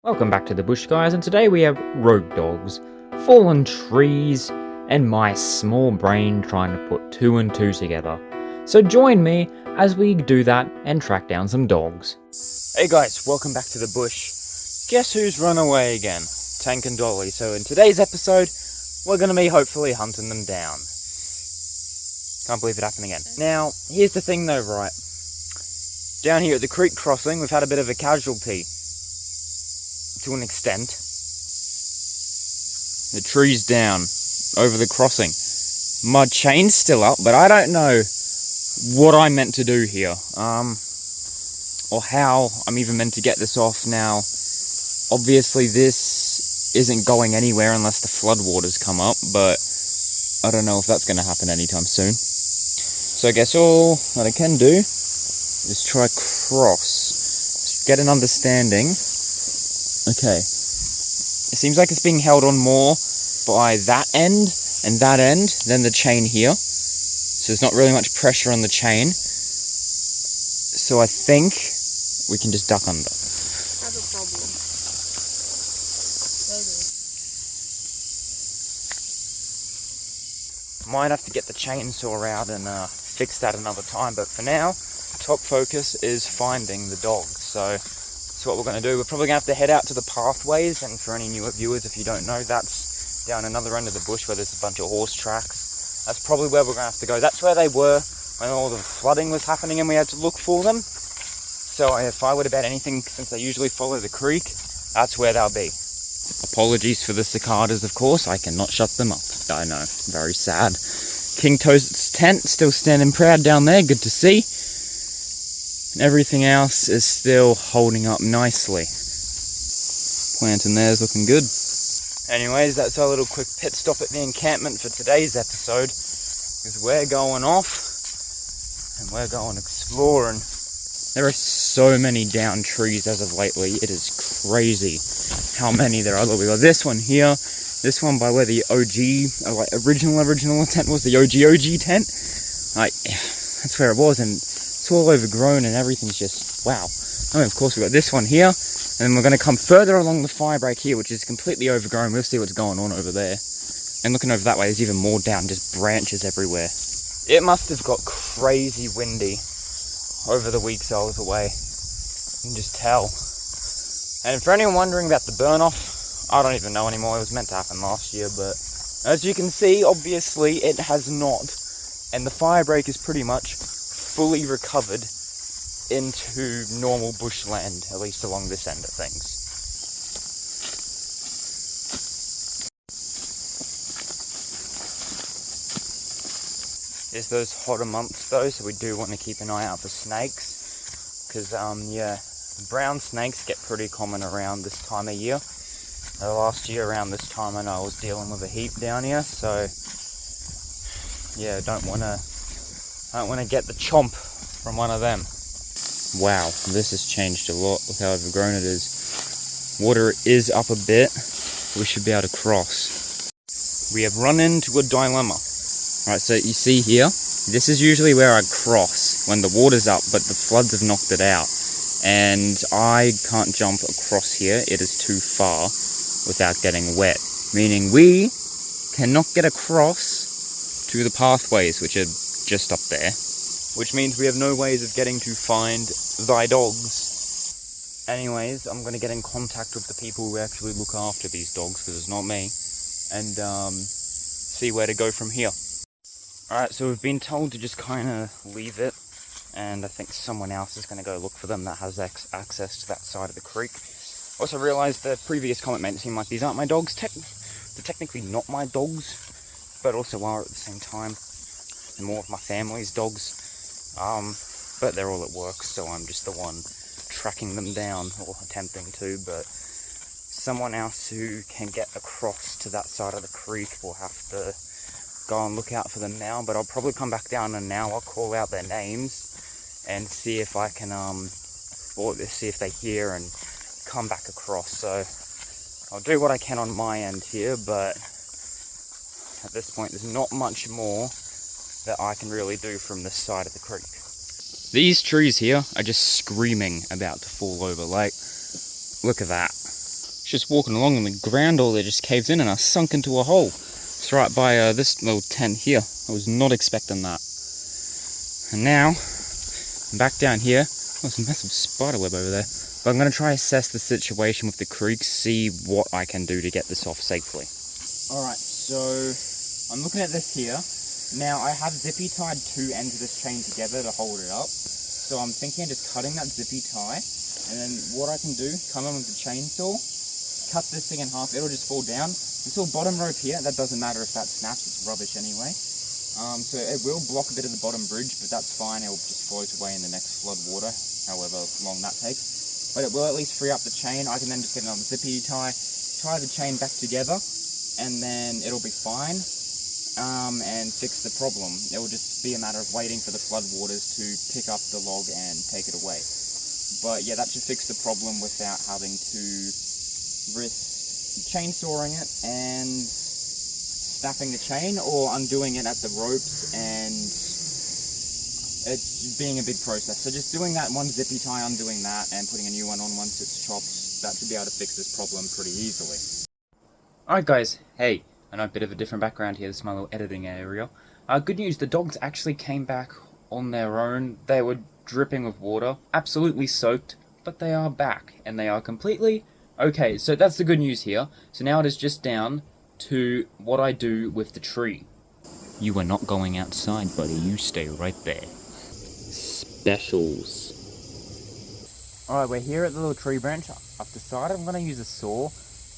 Welcome back to the bush, guys, and today we have rogue dogs, fallen trees, and my small brain trying to put two and two together. So join me as we do that and track down some dogs. Hey guys, welcome back to the bush. Guess who's run away again? Tank and Dolly. So in today's episode, we're going to be hopefully hunting them down. Can't believe it happened again. Now, here's the thing though, right? Down here at the creek crossing, we've had a bit of a casualty. To an extent. The tree's down over the crossing. My chain's still up, but I don't know what I'm meant to do here. Or how I'm even meant to get this off now. Obviously this isn't going anywhere unless the floodwaters come up, but I don't know if that's going to happen anytime soon. So I guess all that I can do is try cross. Get an understanding. Okay, it seems like it's being held on more by that end and that end than the chain here. So there's not really much pressure on the chain. So I think we can just duck under. I have a problem. Might have to get the chainsaw out and fix that another time, but for now, top focus is finding the dogs. So what we're going to do, we're probably going to have to head out to the pathways, and for any newer viewers, if you don't know, that's down another end of the bush where there's a bunch of horse tracks. That's probably where we're going to have to go. That's where they were when all the flooding was happening and we had to look for them. So if I would have bet anything, since they usually follow the creek, that's where they'll be. Apologies for the cicadas, of course. I cannot shut them up. I know, very sad. King Toast's tent still standing proud down there, good to see. And everything else is still holding up nicely. Plant in there is looking good. Anyways, that's our little quick pit stop at the encampment for today's episode. Because we're going off and we're going exploring. There are so many down trees as of lately. It is crazy how many there are. Look, we got this one here. This one by where the OG, like original tent was, the OG tent. That's where it was, and it's all overgrown and everything's just, wow. I mean, of course, we've got this one here, and then we're going to come further along the fire break here, which is completely overgrown. We'll see what's going on over there. And looking over that way, there's even more down, just branches everywhere. It must have got crazy windy over the weeks I was away. You can just tell. And for anyone wondering about the burn-off, I don't even know anymore. It was meant to happen last year, but as you can see, obviously, it has not. And the fire break is pretty much fully recovered into normal bushland, at least along this end of things. It's those hotter months though, so we do want to keep an eye out for snakes, because brown snakes get pretty common around this time of year. Last year around this time I know I was dealing with a heap down here, so yeah, don't want to get the chomp from one of them. Wow, this has changed a lot. Look how overgrown it is. Water is up a bit. We should be able to cross. We have run into a dilemma. Right, so you see here, this is usually where I cross when the water's up, but the floods have knocked it out. And I can't jump across here. It is too far without getting wet. Meaning we cannot get across to the pathways, which are just up there, which means we have no ways of getting to find thy dogs. Anyways, I'm going to get in contact with the people who actually look after these dogs, because it's not me, and see where to go from here. Alright, so we've been told to just kind of leave it, and I think someone else is going to go look for them that has access to that side of the creek. Also realised the previous comment made it seem like these aren't my dogs. They're technically not my dogs, but also are at the same time. And more of my family's dogs, but they're all at work, so I'm just the one tracking them down, or attempting to, but someone else who can get across to that side of the creek will have to go and look out for them now. But I'll probably come back down and now I'll call out their names and see if I can, or see if they hear and come back across. So I'll do what I can on my end here, but at this point there's not much more that I can really do from this side of the creek. These trees here are just screaming about to fall over. Like, look at that. Just walking along and the ground all there just caved in and I sunk into a hole. It's right by this little tent here. I was not expecting that. And now, I'm back down here. Oh, there's a massive spider web over there. But I'm going to try assess the situation with the creek, see what I can do to get this off safely. Alright, so I'm looking at this here. Now I have zippy tied two ends of this chain together to hold it up. So I'm thinking of just cutting that zippy tie. And then what I can do, come in with the chainsaw, cut this thing in half, it'll just fall down. This little bottom rope here, that doesn't matter if that snaps, it's rubbish anyway. So it will block a bit of the bottom bridge, but that's fine, it'll just float away in the next flood water, however long that takes. But it will at least free up the chain. I can then just get another zippy tie the chain back together, and then it'll be fine, and fix the problem. It will just be a matter of waiting for the flood waters to pick up the log and take it away. But yeah, that should fix the problem without having to risk chainsawing it and snapping the chain or undoing it at the ropes, and it's being a big process. So just doing that one zippy tie, undoing that, and putting a new one on once it's chopped, that should be able to fix this problem pretty easily. Alright guys, hey, I know a bit of a different background here, this is my little editing area. Good news, the dogs actually came back on their own. They were dripping with water, absolutely soaked, but they are back, and they are completely okay. So that's the good news here. So now it is just down to what I do with the tree. You are not going outside, buddy. You stay right there. Specials. Alright, we're here at the little tree branch. I've decided I'm going to use a saw.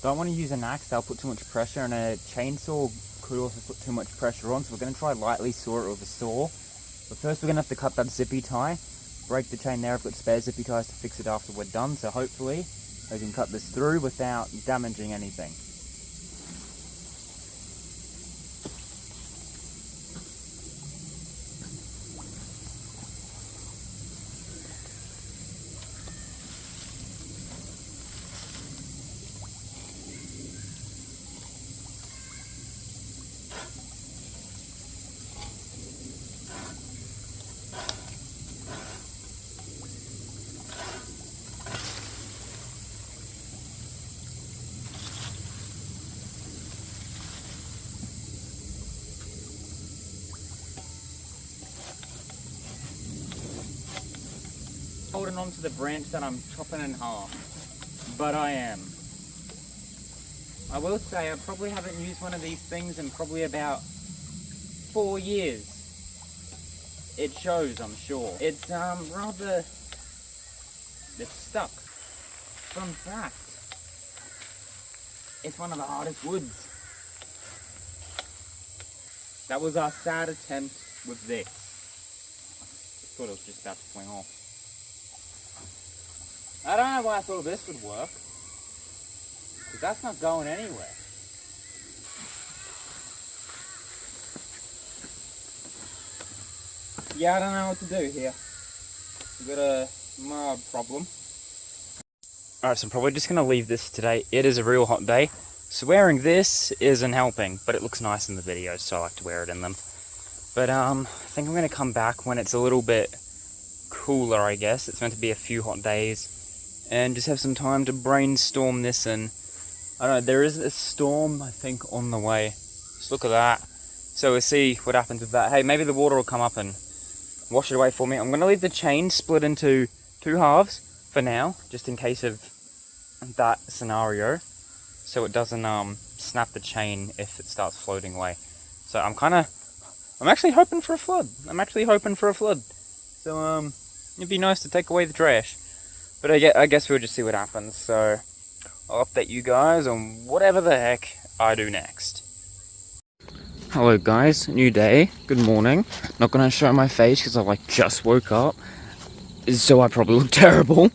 Don't want to use an axe, they'll put too much pressure, and a chainsaw could also put too much pressure on, so we're going to try lightly saw it with a saw. But first we're going to have to cut that zippy tie, break the chain there. I've got spare zippy ties to fix it after we're done, so hopefully I can cut this through without damaging anything. Holding on to the branch that I'm chopping in half, but I am. I will say I probably haven't used one of these things in probably about 4 years. It shows, I'm sure. It's rather, it's stuck. Fun fact, it's one of the hardest woods. That was our sad attempt with this. I thought it was just about to fling off. I don't know why I thought this would work, because that's not going anywhere. Yeah, I don't know what to do here. We've got a mild problem. Alright, so I'm probably just going to leave this today. It is a real hot day, so wearing this isn't helping, but it looks nice in the videos, so I like to wear it in them. But I think I'm going to come back when it's a little bit cooler, I guess. It's meant to be a few hot days. And just have some time to brainstorm this, and I don't know, there is a storm I think on the way. Just look at that. So we'll see what happens with that. Hey, maybe the water will come up and wash it away for me. I'm going to leave the chain split into 2 halves for now, just in case of that scenario, so it doesn't snap the chain if it starts floating away. So I'm actually hoping for a flood. So it'd be nice to take away the trash. But I guess we'll just see what happens, so I'll update you guys on whatever the heck I do next. Hello guys, new day, good morning. Not gonna show my face because I just woke up, so I probably look terrible.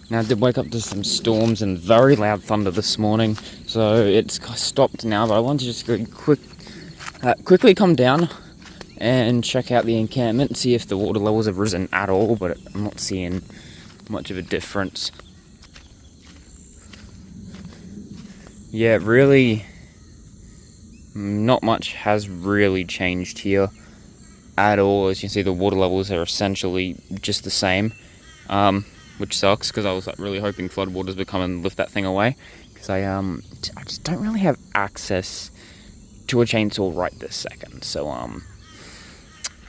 Now I did wake up to some storms and very loud thunder this morning, so it's stopped now, but I want to just go quickly come down and check out the encampment, see if the water levels have risen at all, but I'm not seeing much of a difference. Yeah, really, not much has really changed here at all. As you can see, the water levels are essentially just the same. which sucks because I was like really hoping floodwaters would come and lift that thing away. Because I just don't really have access to a chainsaw right this second. So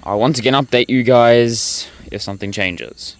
I'll once again update you guys if something changes.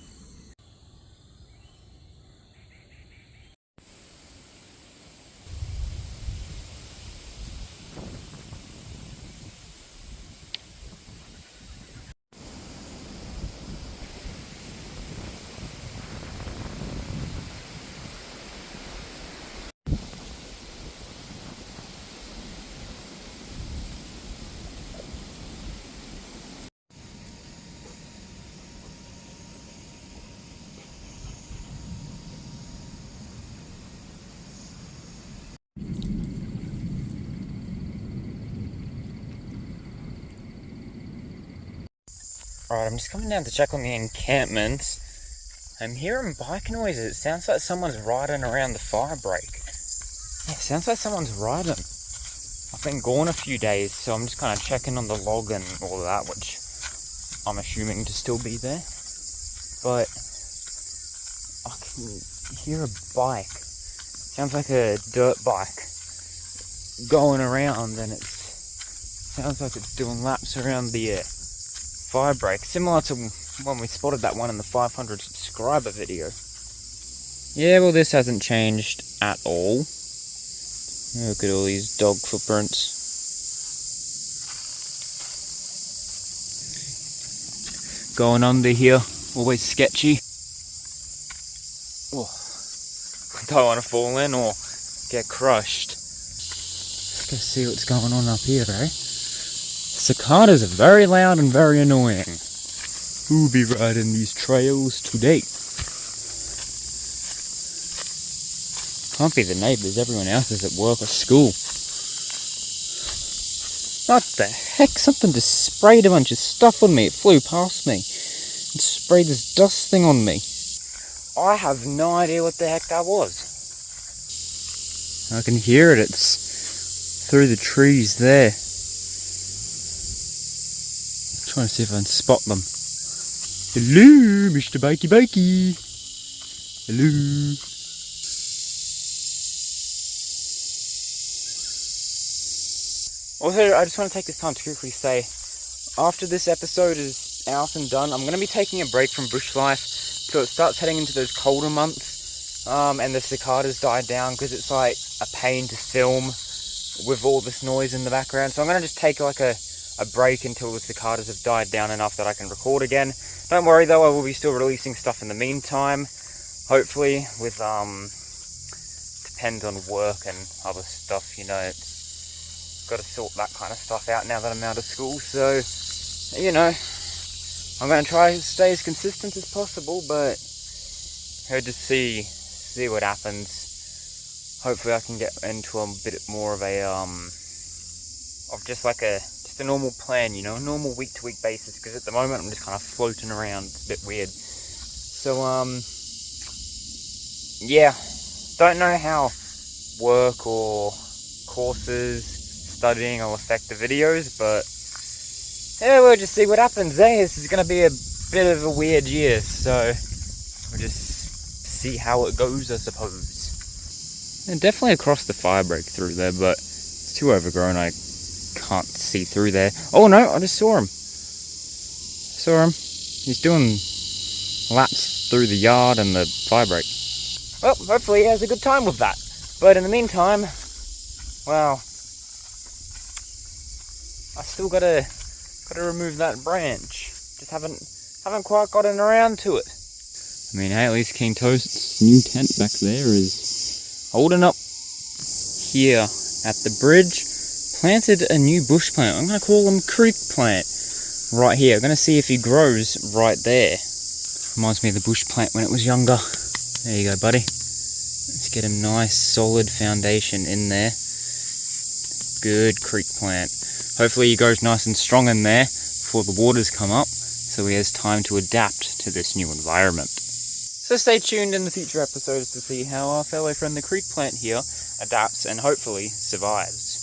Alright, I'm just coming down to check on the encampments. I'm hearing bike noises. It sounds like someone's riding around the fire break. Yeah, it sounds like someone's riding. I've been gone a few days, so I'm just kind of checking on the log and all of that, which I'm assuming to still be there. But I can hear a bike. Sounds like a dirt bike going around, and it sounds like it's doing laps around the fire break, similar to when we spotted that one in the 500 subscriber video. Yeah, well, this hasn't changed at all. Look at all these dog footprints. Going under here, always sketchy. Oh, I don't want to fall in or get crushed. Let's go see what's going on up here, eh? Cicadas are very loud and very annoying. Who'll be riding these trails today? Can't be the neighbours, everyone else is at work or school. What the heck? Something just sprayed a bunch of stuff on me. It flew past me and sprayed this dust thing on me. I have no idea what the heck that was. I can hear it. It's through the trees there. Trying to see if I can spot them. Hello, Mr. Bikey Bikey. Hello. Also, I just want to take this time to quickly say, after this episode is out and done, I'm going to be taking a break from bush life till it starts heading into those colder months, and the cicadas die down, because it's like a pain to film with all this noise in the background. So I'm going to just take like a break until the cicadas have died down enough that I can record again. Don't worry though, I will be still releasing stuff in the meantime, hopefully, with depends on work and other stuff, you know. It's got to sort that kind of stuff out now that I'm out of school, so you know, I'm going to try to stay as consistent as possible, but I'll just see what happens. Hopefully I can get into a bit more of a of just a normal plan, you know, a normal week-to-week basis, because at the moment I'm just kind of floating around. It's a bit weird. So, yeah, don't know how work or courses, studying will affect the videos, but yeah, we'll just see what happens, eh? This is going to be a bit of a weird year, so we'll just see how it goes, I suppose. And definitely across the fire break through there, but it's too overgrown, I can't see through there. Oh no, I just saw him. He's doing laps through the yard and the fire break. Well, hopefully he has a good time with that. But in the meantime, well, I still gotta remove that branch. Just haven't quite gotten around to it. I mean, hey, at least King Toast's new tent back there is holding up here at the bridge. Planted a new bush plant. I'm going to call him Creek Plant right here. I'm going to see if he grows right there. Reminds me of the bush plant when it was younger. There you go, buddy. Let's get him nice, solid foundation in there. Good creek plant. Hopefully he grows nice and strong in there before the waters come up, so he has time to adapt to this new environment. So stay tuned in the future episodes to see how our fellow friend the creek plant here adapts and hopefully survives.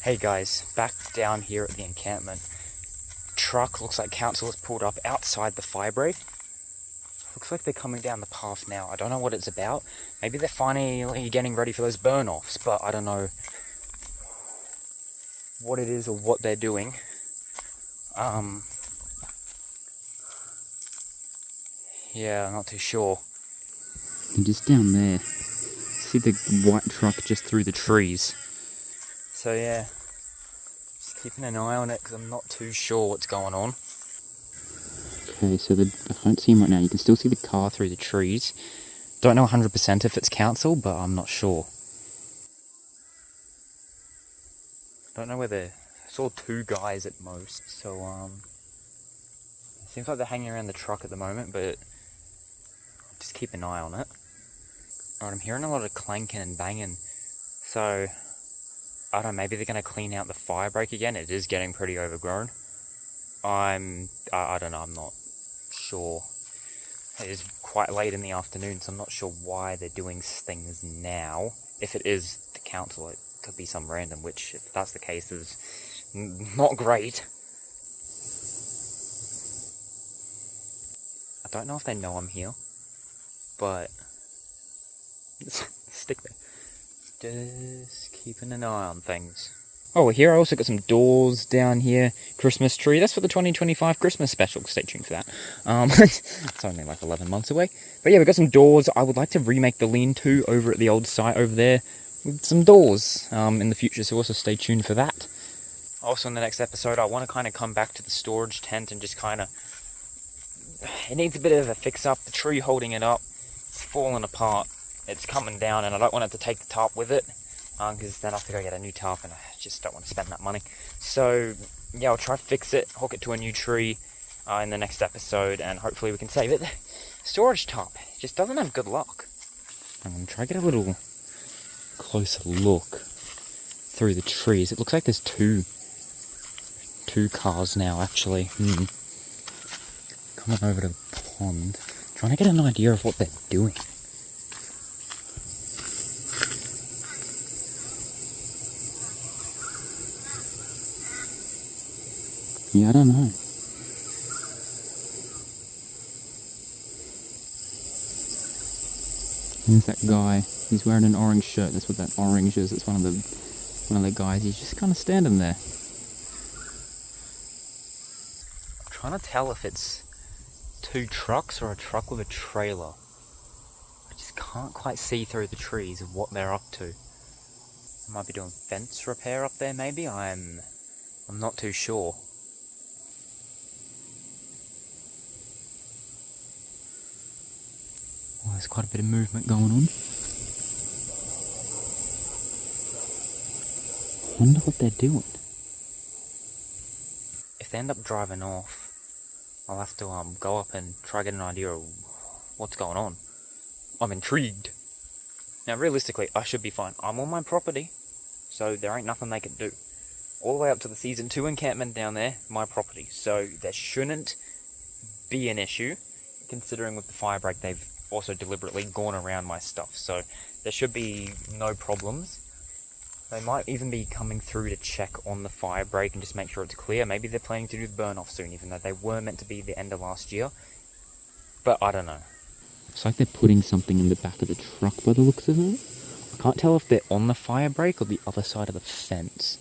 Hey guys, back down here at the encampment. Truck looks like council has pulled up outside the fire break. Looks like they're coming down the path now. I don't know what it's about. Maybe they're finally getting ready for those burn-offs, but I don't know what it is or what they're doing. Yeah, I'm not too sure. And just down there, see the white truck just through the trees. So yeah, just keeping an eye on it because I'm not too sure what's going on. Okay, so I can't see him right now. You can still see the car through the trees. Don't know 100% if it's council, but I'm not sure. Don't know whether... I saw 2 guys at most, so it seems like they're hanging around the truck at the moment, but just keep an eye on it. Alright, I'm hearing a lot of clanking and banging, so I don't know, maybe they're going to clean out the fire break again. It is getting pretty overgrown. I don't know, I'm not sure. It is quite late in the afternoon, so I'm not sure why they're doing things now. If it is the council, it could be some random, which, if that's the case, is not great. I don't know if they know I'm here, but stick there. Just keeping an eye on things. Oh, here I also got some doors down here. Christmas tree. That's for the 2025 Christmas special. Stay tuned for that. It's only like 11 months away. But yeah, we've got some doors. I would like to remake the lean-to over at the old site over there with some doors in the future, so also stay tuned for that. Also in the next episode, I want to kind of come back to the storage tent and just kind of... It needs a bit of a fix-up. The tree holding it up, it's falling apart. It's coming down, and I don't want it to take the top with it. Because then I have to go get a new tarp and I just don't want to spend that money. So yeah, I'll try to fix it, hook it to a new tree in the next episode, and hopefully we can save it. Storage tarp just doesn't have good luck. I'm going to try to get a little closer look through the trees. It looks like there's two cars now actually. Coming over to the pond, trying to get an idea of what they're doing. Yeah, I don't know. There's that guy. He's wearing an orange shirt. That's what that orange is. It's one of the guys. He's just kind of standing there. I'm trying to tell if it's 2 trucks or a truck with a trailer. I just can't quite see through the trees of what they're up to. I might be doing fence repair up there maybe. I'm not too sure. Well, there's quite a bit of movement going on. I wonder what they're doing. If they end up driving off, I'll have to go up and try to get an idea of what's going on. I'm intrigued. Now realistically, I should be fine. I'm on my property, so there ain't nothing they can do. All the way up to the season 2 encampment down there, my property. So there shouldn't be an issue, considering with the fire break they've also deliberately gone around my stuff. So there should be no problems. They might even be coming through to check on the fire break and just make sure it's clear. Maybe they're planning to do the burn off soon, even though they were meant to be the end of last year. But I don't know. Looks like they're putting something in the back of the truck by the looks of it. I can't tell if they're on the fire break or the other side of the fence.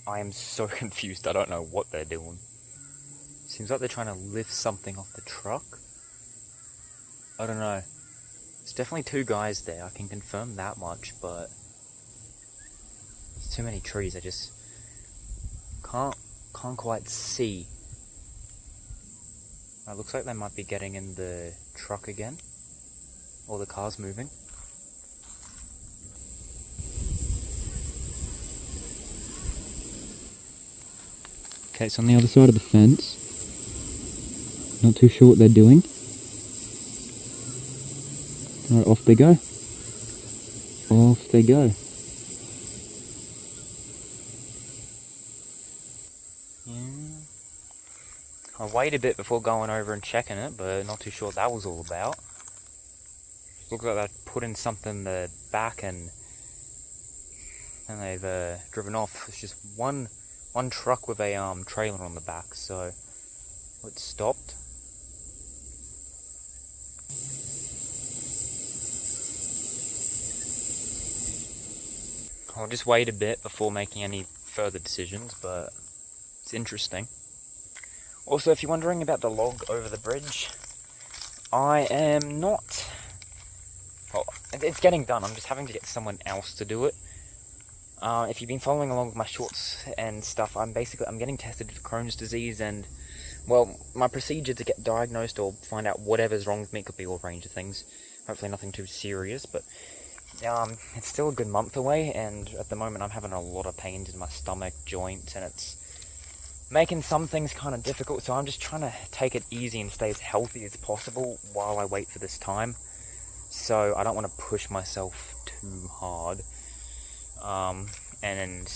I am so confused. I don't know what they're doing. Seems like they're trying to lift something off the truck. I don't know. There's definitely 2 guys there. I can confirm that much, but there's too many trees. I just can't quite see. It looks like they might be getting in the truck again, or the car's moving. Okay, it's on the other side of the fence. Not too sure what they're doing. Alright, off they go. Off they go. Yeah. I waited a bit before going over and checking it, but not too sure what that was all about. Looks like they've put in something in the back and they've driven off. It's just one truck with a trailer on the back, so it stopped. I'll just wait a bit before making any further decisions, but it's interesting. Also, if you're wondering about the log over the bridge, I am not... Well, it's getting done. I'm just having to get someone else to do it. If you've been following along with my shorts and stuff, I'm getting tested for Crohn's disease, and, well, my procedure to get diagnosed or find out whatever's wrong with me could be all range of things. Hopefully nothing too serious, but it's still a good month away, and at the moment I'm having a lot of pains in my stomach, joints, and it's making some things kind of difficult, so I'm just trying to take it easy and stay as healthy as possible while I wait for this time. So I don't want to push myself too hard. And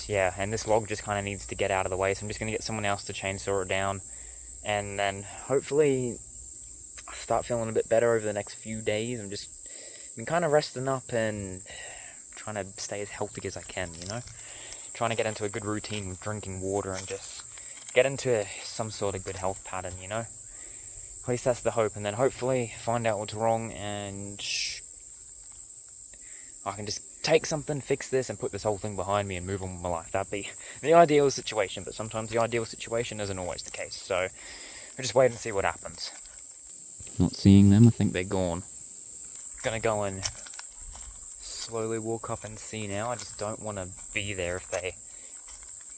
this log just kind of needs to get out of the way, so I'm just going to get someone else to chainsaw it down, and then hopefully I'll start feeling a bit better over the next few days. I've been kind of resting up and trying to stay as healthy as I can, you know? Trying to get into a good routine with drinking water and just get into some sort of good health pattern, you know? At least that's the hope, and then hopefully find out what's wrong and I can just take something, fix this, and put this whole thing behind me and move on with my life. That'd be the ideal situation, but sometimes the ideal situation isn't always the case, so we'll just wait and see what happens. Not seeing them, I think they're gone. Gonna go and slowly walk up and see now. I just don't want to be there if they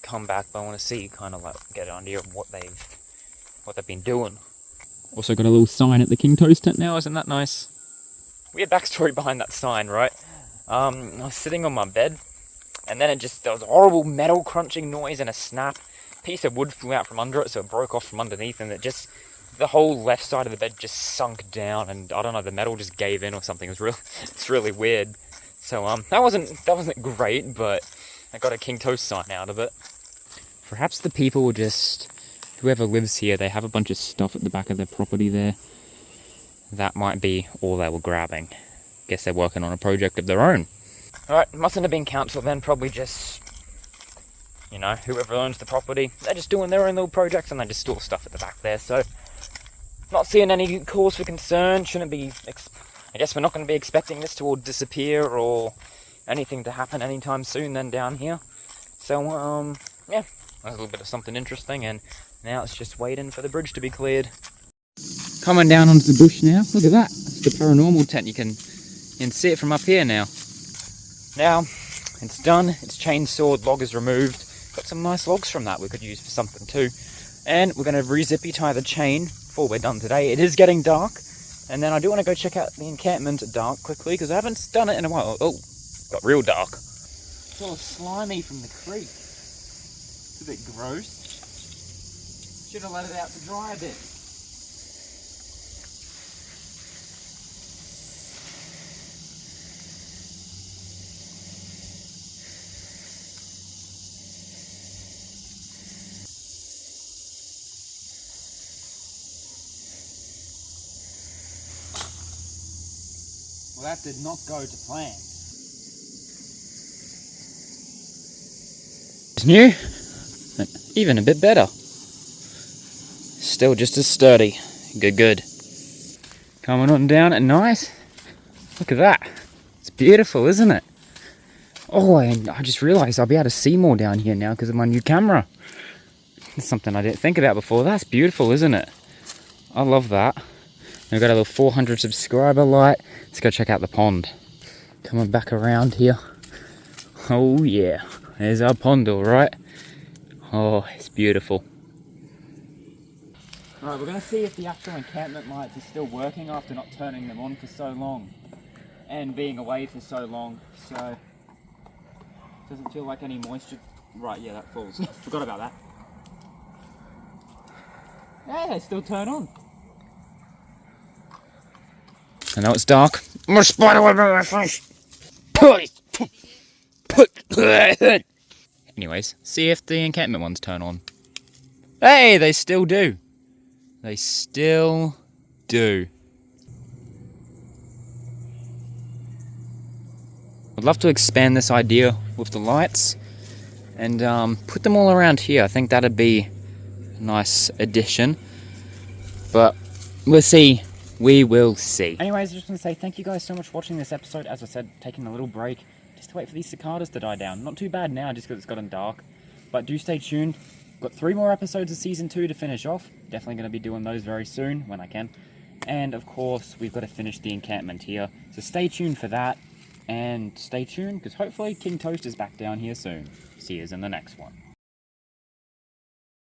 come back, but I want to see, kind of like get an idea of what they've been doing. Also got a little sign at the King Toast tent now, isn't that nice? Weird backstory behind that sign, right? I was sitting on my bed, and then there was a horrible metal crunching noise and a snap. A piece of wood flew out from under it, so it broke off from underneath, and the whole left side of the bed just sunk down, and I don't know, the metal just gave in or something. It's really weird. So that wasn't great, but I got a King Toast sign out of it. Perhaps the people were whoever lives here, they have a bunch of stuff at the back of their property there. That might be all they were grabbing. Guess they're working on a project of their own. Alright, mustn't have been council then, probably just, you know, whoever owns the property, they're just doing their own little projects and they just store stuff at the back there, so not seeing any cause for concern. Shouldn't be, I guess we're not going to be expecting this to all disappear or anything to happen anytime soon then down here. So, yeah, that's a little bit of something interesting, and now it's just waiting for the bridge to be cleared. Coming down onto the bush now, look at that, it's the paranormal tent. You can see it from up here now. Now, it's done, it's chainsawed, log is removed. Got some nice logs from that we could use for something too. And we're going to re-zippy tie the chain before we're done today. It is getting dark, and then I do want to go check out the encampment at dark quickly, because I haven't done it in a while. Oh, got real dark. It's all slimy from the creek. It's a bit gross. Should have let it out to dry a bit. Well, that did not go to plan. It's new, even a bit better. Still just as sturdy. Good. Coming on down and nice. Look at that. It's beautiful, isn't it? Oh, and I just realised I'll be able to see more down here now because of my new camera. That's something I didn't think about before. That's beautiful, isn't it? I love that. We've got a little 400 subscriber light. Let's go check out the pond. Coming back around here. Oh yeah, there's our pond, all right. Oh, it's beautiful. All right, we're going to see if the actual encampment lights are still working after not turning them on for so long. And being away for so long, so... Doesn't feel like any moisture... Right, yeah, that falls. Forgot about that. Yeah, they still turn on. I know it's dark. I'm gonna spider web on my face. Anyways, see if the encampment ones turn on. Hey, they still do. They still do. I'd love to expand this idea with the lights and put them all around here. I think that'd be a nice addition, but we'll see. We will see. Anyways, I just want to say thank you guys so much for watching this episode. As I said, taking a little break just to wait for these cicadas to die down. Not too bad now, just because it's gotten dark. But do stay tuned. Got 3 more episodes of Season 2 to finish off. Definitely going to be doing those very soon, when I can. And, of course, we've got to finish the encampment here. So stay tuned for that. And stay tuned, because hopefully King Toast is back down here soon. See you in the next one.